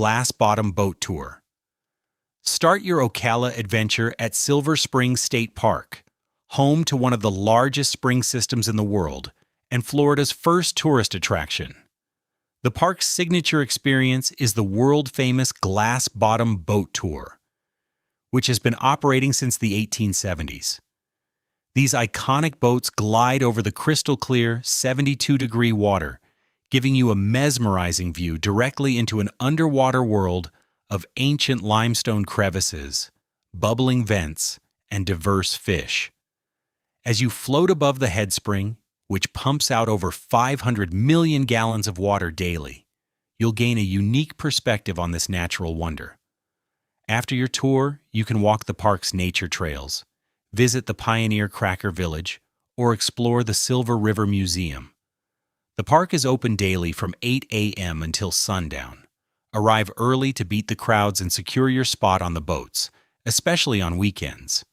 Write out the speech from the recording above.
Glass Bottom Boat Tour. Start your Ocala adventure at Silver Spring State Park, home to one of the largest spring systems in the world and Florida's first tourist attraction. The park's signature experience is the world-famous Glass Bottom Boat Tour, which has been operating since the 1870s. These iconic boats glide over the crystal-clear, 72-degree water, giving you a mesmerizing view directly into an underwater world of ancient limestone crevices, bubbling vents, and diverse fish. As you float above the headspring, which pumps out over 500 million gallons of water daily, you'll gain a unique perspective on this natural wonder. After your tour, you can walk the park's nature trails, visit the Pioneer Cracker Village, or explore the Silver River Museum. The park is open daily from 8 a.m. until sundown. Arrive early to beat the crowds and secure your spot on the boats, especially on weekends.